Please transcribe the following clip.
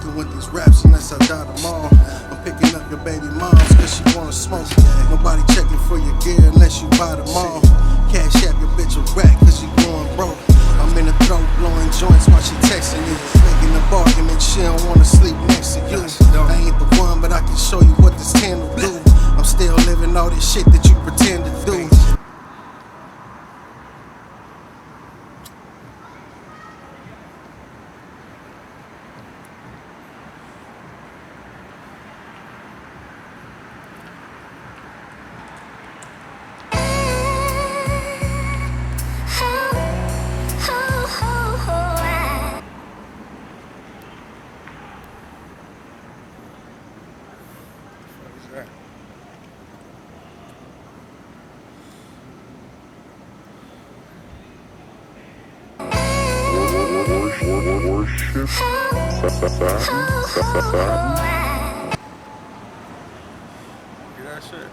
fucking with these raps unless I die tomorrow. I'm picking up your baby moms cause she wanna smoke. Nobody checking for your gear unless you buy them all. Cash app your bitch a rack cause you going broke. I'm in the throat blowing joints while she texting you, making a argument she don't wanna sleep next to you. I ain't the one but I can show you what this can do. I'm still living all this shit that you pretend to do. Warship. Get that shit.